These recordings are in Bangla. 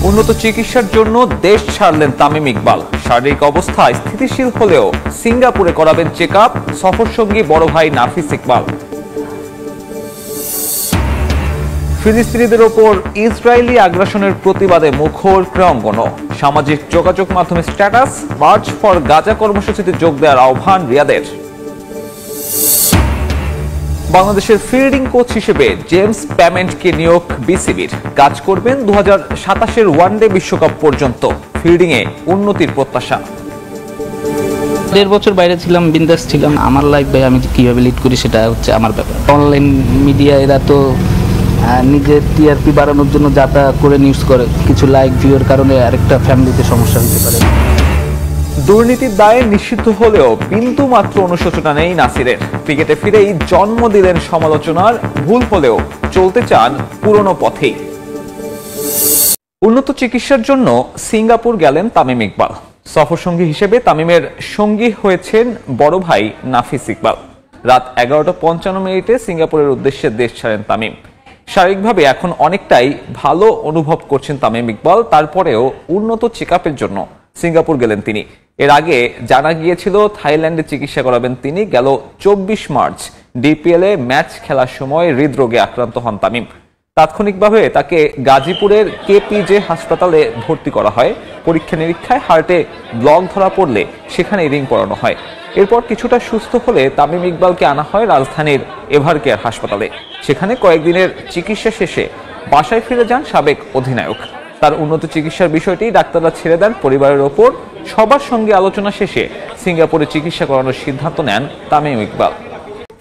উন্নত চিকিৎসার জন্য দেশ ছাড়লেন তামিম ইকবাল। শারীরিক অবস্থা স্থিতিশীল হলেও সিঙ্গাপুরে করাবেন চেকআপ, সফরসঙ্গী বড় ভাই নাফিস ইকবাল। ফিলিস্তিনিদের ওপর ইসরায়েলি আগ্রাসনের প্রতিবাদে মুখর ক্রীড়াঙ্গন। সামাজিক যোগাযোগ মাধ্যমে স্ট্যাটাস, মার্চ ফর গাজা কর্মসূচিতে যোগ দেওয়ার আহ্বান রিয়াদের। বাংলাদেশের ফিল্ডিং কোচ হিসেবে জেমস প্যামেন্টকে নিয়োগ বিসিবির। কাজ করবেন 2027-এর ওয়ানডে বিশ্বকাপ পর্যন্ত। ফিল্ডিংয়ে উন্নতির প্রত্যাশা। 1.5 বছর বাইরে ছিলাম, বিন্দাস ছিলাম। আমার লাইফ ভাই আমি কিভাবে লিড করি সেটা হচ্ছে আমার ব্যাপার। অনলাইন মিডিয়া এরা তো নিজের টিআরপি বাড়ানোর জন্য যাতা করে নিউজ করে, কিছু লাইক ভিউর কারণে আরেকটা ফ্যামিলিতে সমস্যা হতে পারে। দুর্নীতির দায়ে নিষিদ্ধ হলেও বিন্দু মাত্র অনুশোচনা নেই নাসিরের। ক্রিকেটে ফিরেই জন্ম দিলেন সমালোচনার। ভুল হলেও চলতে চান পুরনো পথেই। উন্নত চিকিৎসার জন্য সিঙ্গাপুর গেলেন তামিম ইকবাল। সফরসঙ্গী হিসেবে তামিমের সঙ্গী হয়েছেন বড় ভাই নাফিস ইকবাল। রাত 11:55 সিঙ্গাপুরের উদ্দেশ্যে দেশ ছাড়েন তামিম। শারীরিকভাবে এখন অনেকটাই ভালো অনুভব করছেন তামিম ইকবাল। তারপরেও উন্নত চেকআপের জন্য সিঙ্গাপুর গেলেন তিনি। এর আগে জানা গিয়েছিল থাইল্যান্ডে চিকিৎসা করাবেন তিনি। গেল 24 মার্চ ডিপিএলে ম্যাচ খেলার সময় হৃদরোগে আক্রান্ত হন তামিম। তাৎক্ষণিকভাবে তাকে গাজীপুরের কেপিজে হাসপাতালে ভর্তি করা হয়। পরীক্ষা নিরীক্ষায় হার্টে ব্লক ধরা পড়লে সেখানে রিং পরানো হয়। এরপর কিছুটা সুস্থ হলে তামিম ইকবালকে আনা হয় রাজধানীর এভারকেয়ার হাসপাতালে। সেখানে কয়েকদিনের চিকিৎসা শেষে বাসায় ফিরে যান সাবেক অধিনায়ক। তার উন্নত চিকিৎসার বিষয়টি ডাক্তাররা ছেড়ে দেন পরিবারের ওপর। সবার সঙ্গে আলোচনা শেষে সিঙ্গাপুরে চিকিৎসা করানোর সিদ্ধান্ত নেন তামিম ইকবাল।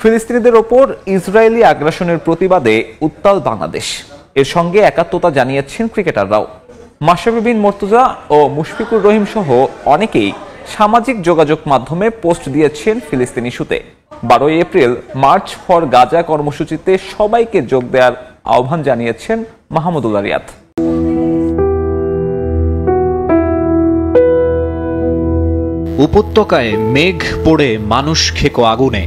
ফিলিস্তিনিদের ওপর ইসরায়েলি আগ্রাসনের প্রতিবাদে উত্তাল বাংলাদেশ। এর সঙ্গে একাত্মতা জানিয়েছেন ক্রিকেটাররাও। মাশরাফি বিন মুর্তজা ও মুশফিকুর রহিম সহ অনেকেই সামাজিক যোগাযোগ মাধ্যমে পোস্ট দিয়েছেন ফিলিস্তিনি ইস্যুতে। 12 এপ্রিল মার্চ ফর গাজা কর্মসূচিতে সবাইকে যোগ দেওয়ার আহ্বান জানিয়েছেন মাহমুদুল্লাহ রিয়াদ। উপত্যকায় মেঘ পড়ে মানুষ খেকো আগুনে,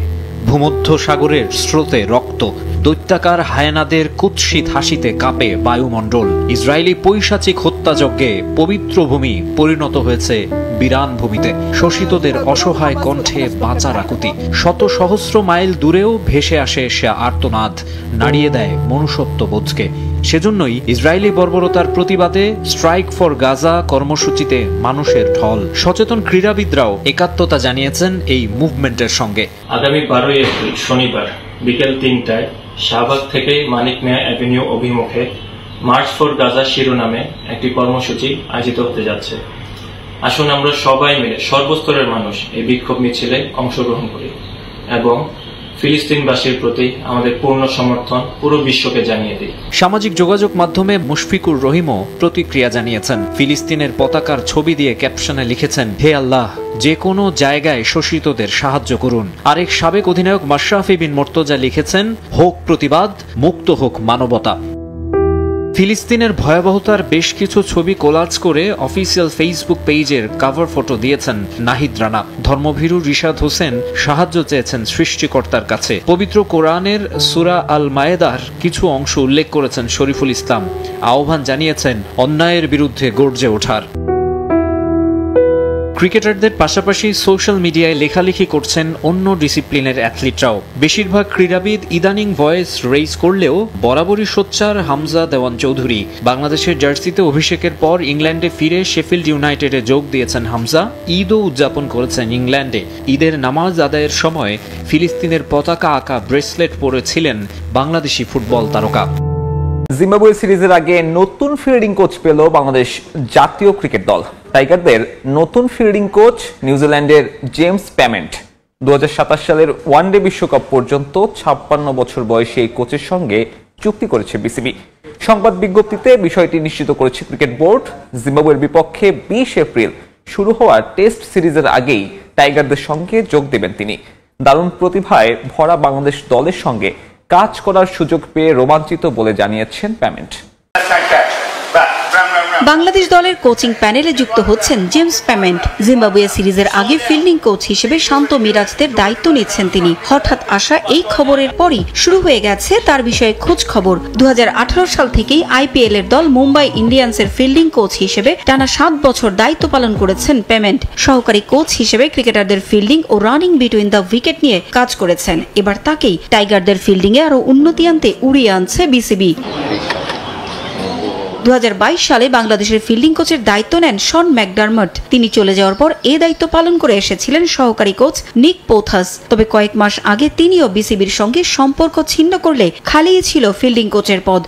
ভূমধ্য সাগরের স্রোতে রক্ত, দৈত্যাকার হায়েনাদের কুৎসিত হাসিতে কাঁপে বায়ুমণ্ডল। ইসরায়েলি পৈশাচিক হত্যাযজ্ঞে পবিত্র ভূমি পরিণত হয়েছে বিরান ভূমিতে। শোষিতদের অসহায় কণ্ঠে বাঁচার আকুতি। শত সহস্র মাইল দূরেও ভেসে আসে সে আর্তনাদ, নাড়িয়ে দেয় মনুষ্যত্ব বোধকে। সেজন্যই ইসরায়েলি বর্বরতার প্রতিবাদে স্ট্রাইক ফর গাজা কর্মসূচিতে মানুষের ঢল। সচেতন ক্রীড়াবিদরাও একাত্মতা জানিয়েছেন এই মুভমেন্টের সঙ্গে। আগামী 12 এপ্রিল শনিবার বিকেল 3টায় শাহবাগ থেকে মানিক মিয়া অ্যাভিনিউ অভিমুখে মার্চ ফর গাজা শিরোনামে একটি কর্মসূচি আয়োজিত হতে যাচ্ছে। আসুন আমরা সবাই মিলে সর্বস্তরের মানুষ এই বিক্ষোভ মিছিলে অংশগ্রহণ করি এবং ফিলিস্তিনবাসীর প্রতি আমাদের পূর্ণ সমর্থন পুরো বিশ্বকে জানিয়ে দিই। সামাজিক যোগাযোগ মাধ্যমে মুশফিকুর রহিমও প্রতিক্রিয়া জানিয়েছেন। ফিলিস্তিনের পতাকার ছবি দিয়ে ক্যাপশনে লিখেছেন, হে আল্লাহ, যে কোনো জায়গায় শোষিতদের সাহায্য করুন। আরেক সাবেক অধিনায়ক মাশরাফি বিন মুর্তজা লিখেছেন, হোক প্রতিবাদ, মুক্ত হোক মানবতা। ফিলিস্তিনের ভয়াবহতার বেশ কিছু ছবি কোলাজ করে অফিসিয়াল ফেসবুক পেজের কভার ফটো দিয়েছেন নাহিদ রানা। ধর্মভীরু রিশাদ হোসেন সাহায্য চেয়েছেন সৃষ্টিকর্তার কাছে। পবিত্র কোরআনের সূরা আল মায়েদার কিছু অংশ উল্লেখ করেছেন শরীফুল ইসলাম। আহ্বান জানিয়েছেন অন্যায়ের বিরুদ্ধে গর্জে ওঠার। ক্রিকেটারদের পাশাপাশি সোশ্যাল মিডিয়ায় লেখালেখি করছেন অন্য ডিসিপ্লিনের অ্যাথলিটরাও। বেশিরভাগ ক্রীড়াবিদ ইদানিং ভয়েস রেইজ করলেও বরাবরই সোচ্চার হামজা দেওয়ান চৌধুরী। বাংলাদেশের জার্সিতে অভিষেকের পর ইংল্যান্ডে ফিরে শেফিল্ড ইউনাইটেডে যোগ দিয়েছেন হামজা। ঈদও উদযাপন করেছেন ইংল্যান্ডে। ঈদের নামাজ আদায়ের সময় ফিলিস্তিনের পতাকা আঁকা ব্রেসলেট পরেছিলেন বাংলাদেশি ফুটবল তারকা। জিম্বাবুয়ে সিরিজের আগে নতুন ফিল্ডিং কোচ পেল বাংলাদেশ জাতীয় ক্রিকেট দল। টাইগারদের নতুন ফিল্ডিং কোচ নিউজিল্যান্ডের জেমস প্যামেন্ট। 2027 সালের ওয়ানডে বিশ্বকাপ পর্যন্ত 56 বছর বয়সী এই কোচের সঙ্গে চুক্তি করেছে বিসিবি। সংবাদ বিজ্ঞপ্তিতে বিষয়টি নিশ্চিত করেছে ক্রিকেট বোর্ড। জিম্বাবুয়ের বিপক্ষে 20 এপ্রিল শুরু হওয়া টেস্ট সিরিজের আগেই টাইগারদের সঙ্গে যোগ দেবেন তিনি। দারুণ প্রতিভায় ভরা বাংলাদেশ দলের সঙ্গে কাজ করার সুযোগ পেয়ে রোমাঞ্চিত বলে জানিয়েছেন প্যামেন্ট। বাংলাদেশ দলের কোচিং প্যানেলে যুক্ত হচ্ছেন জেমস পেমেন্ট। জিম্বাবুয়ে সিরিজের আগে ফিল্ডিং কোচ হিসেবে শান্ত মিরাজদের দায়িত্ব নিচ্ছেন তিনি। হঠাৎ আসা এই খবরের পরই শুরু হয়ে গেছে তার বিষয়ে খোঁজ খবর। 2018 সাল থেকেই আইপিএল এর দল মুম্বাই ইন্ডিয়ান্সের ফিল্ডিং কোচ হিসেবে টানা 7 বছর দায়িত্ব পালন করেছেন পেমেন্ট। সহকারী কোচ হিসেবে ক্রিকেটারদের ফিল্ডিং ও রানিং বিটুইন দ্য উইকেট নিয়ে কাজ করেছেন। এবার তাকেই টাইগারদের ফিল্ডিং এ আরো উন্নতি আনতে উড়িয়ে আনছে বিসিবি। 2022 সালে বাংলাদেশের ফিল্ডিং কোচের দায়িত্ব নেন শন ম্যাকডারমট। তিনি চলে যাওয়ার পর এই দায়িত্ব পালন করে এসেছিলেন সহকারী কোচ নিক পোথাস। তবে কয়েক মাস আগে তিনিও বিসিবির সঙ্গে সম্পর্ক ছিন্ন করলে খালিই ছিল ফিল্ডিং কোচের পদ।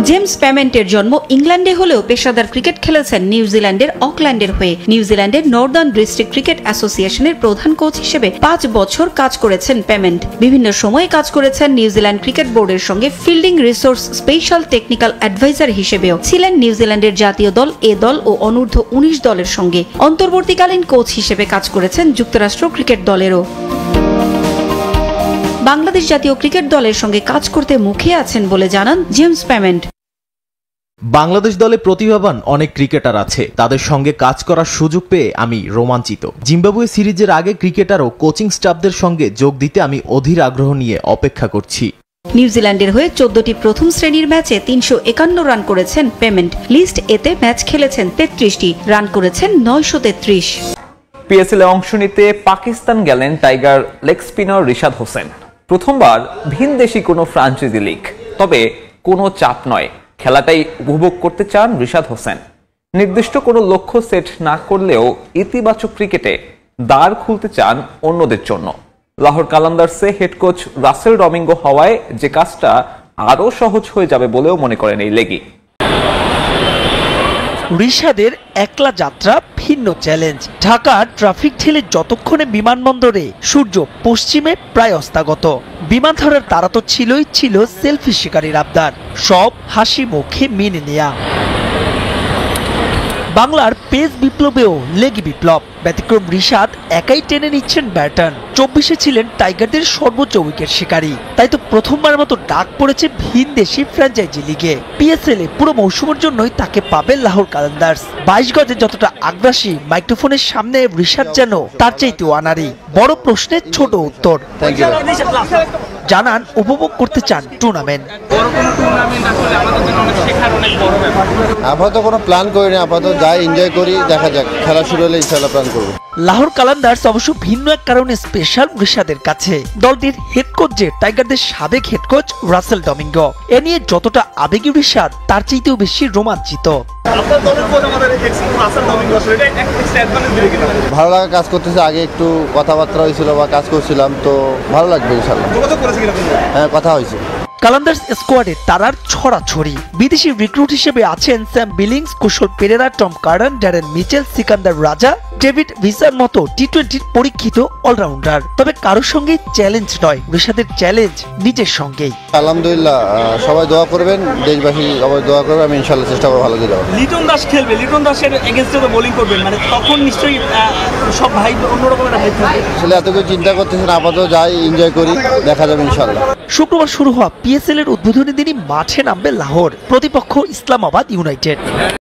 জেমস পেমেন্টের জন্ম ইংল্যান্ডে হলেও পেশাদার ক্রিকেট খেলেছেন নিউজিল্যান্ডের অকল্যান্ডের হয়ে। নিউজিল্যান্ডের নর্দার্ন ডিস্ট্রিক্ট ক্রিকেট অ্যাসোসিয়েশনের প্রধান কোচ হিসেবে 5 বছর কাজ করেছেন পেমেন্ট। বিভিন্ন সময়ে কাজ করেছেন নিউজিল্যান্ড ক্রিকেট বোর্ডের সঙ্গে fielding resource special technical adviser হিসেবেও ছিলেন নিউজিল্যান্ডের জাতীয় দল, এ দল ও অনূর্ধ্ব 19 দলের সঙ্গে। অন্তর্বর্তীকালীন কোচ হিসেবে কাজ করেছেন যুক্তরাষ্ট্র ক্রিকেট দলেরও। বাংলাদেশ জাতীয় ক্রিকেট দলের সঙ্গে কাজ করতে মুখে আছেন বলে জানান জেমস পেমেন্ট। বাংলাদেশ দলে প্রতিভাবান অনেক ক্রিকেটার আছে, তাদের সঙ্গে কাজ করার সুযোগ পেয়ে আমি রোমাঞ্চিত। জিম্বাবুয়ে সিরিজের আগে ক্রিকেটার ও কোচিং স্টাফদের সঙ্গে যোগ দিতে আমি অধীর আগ্রহ নিয়ে অপেক্ষা করছি। নিউজিল্যান্ডের হয়ে 14টি প্রথম শ্রেণীর ম্যাচে 351 রান করেছেন পেমেন্ট। লিস্ট এতে ম্যাচ খেলেছেন 33টি, রান করেছেন 933। পিএসএল এ অংশ নিতে পাকিস্তান গেলেন tiger leg spinner Rishad Hossain. প্রথমবার ভিনদেশি কোনো ফ্রাঞ্চাইজি লিগ, তবে কোনো চাপ নয়, খেলাটাই উপভোগ করতে চান রিশাদ হোসেন। নির্দিষ্ট কোনো লক্ষ্য সেট না করলেও ইতিবাচক ক্রিকেটে দ্বার খুলতে চান অন্যদের জন্য। লাহোর কালান্দার্সে হেড কোচ রাসেল ডমিঙ্গো হওয়ায় যে কাজটা আরও সহজ হয়ে যাবে বলেও মনে করেন এই লেগি। রিশাদের একলা যাত্রা ভিন্ন চ্যালেঞ্জ। ঢাকা ট্রাফিক ঠেলে যতক্ষণে বিমানবন্দরে সূর্য পশ্চিমে প্রায় অস্তাগত। বিমান ধরার তারা তো ছিল সেলফি শিকারীর আবদার, সব হাসি মুখে মেনে নেয়া। বাংলার পেস বিপ্লবেও লেগি বিপ্লব। ব্যতিক্রম রিশাদ একাই টেনে নিচ্ছেন ব্যাটন। 24-এ ছিলেন টাইগারদের সর্বোচ্চ উইকেট শিকারী। তাই তো প্রথমবার মতো ডাক পড়েছে ভিনদেশি ফ্র্যাঞ্চাইজি লিগে। পিএসএল এ পুরো মৌসুমের জন্যই তাকে পাবে লাহোর কালান্দার্স। 22 গজে যতটা আগ্রাসী, মাইক্রোফোনের সামনে রিশাদ যেন তার চাইতেও আনারি। বড় প্রশ্নের ছোট উত্তর জানান, উপভোগ করতে চান টুর্নামেন্ট। আপাতত কোনো প্ল্যান করিনি, আপাতত যাই এনজয় করি, দেখা যাক, খেলা শুরু হলে ইনশাআল্লাহ প্ল্যান করব। লাহোর কালান্দার্স অবশ্য ভিন্ন এক কারণে স্পেশাল রিশাদের কাছে। দলটির হেড কোচ যে টাইগারদের সাবেক হেড কোচ রাসেল ডমিঙ্গো। এ নিয়ে যতটা আবেগী রিশাদ, তার চাইতেও বেশি রোমাঞ্চিত। ভালো লাগা কাজ করতেছে। আগে একটু কথাবার্তা হয়েছিল বা কাজ করছিলাম, তো ভালো লাগবে ইনশাআল্লাহ। হ্যাঁ, কথা হয়েছে। কালান্দার্স স্কোয়াডে তারার ছড়াছড়ি। বিদেশি রিক্রুট হিসেবে আছেন Sam Billings, Kusal Perera, Tom কার্ডন, Darren Mitchell, Sikandar Raza, David ভিসার মতো টি-20 পরীক্ষিত অলরাউন্ডার। তবে কারোর সঙ্গে চ্যালেঞ্জ নয়, রিশাদের চ্যালেঞ্জ নিজের সঙ্গেই। আলহামদুলিল্লাহ, সবাই দোয়া করবেন, দেশবাসী সবাই দোয়া করবেন, আমি ইনশাআল্লাহ চেষ্টা করব ভালো করে যাওয়ার। লিটন দাস খেলবে, লিটন দাসের এগেইনস্টে তো বোলিং করবেন, মানে তখন নিশ্চয়ই সব ভাই অন্যরকমের ভাই থাকবে। আসলে এত কিছু চিন্তা করতেছেন, আপাতত যাই এনজয় করি, দেখা যাবে ইনশাআল্লাহ। শুক্রবার শুরু হওয়া পিএসএল এর উদ্বোধনী দিনই মাঠে নামবে লাহোর। প্রতিপক্ষ ইসলামাবাদ ইউনাইটেড।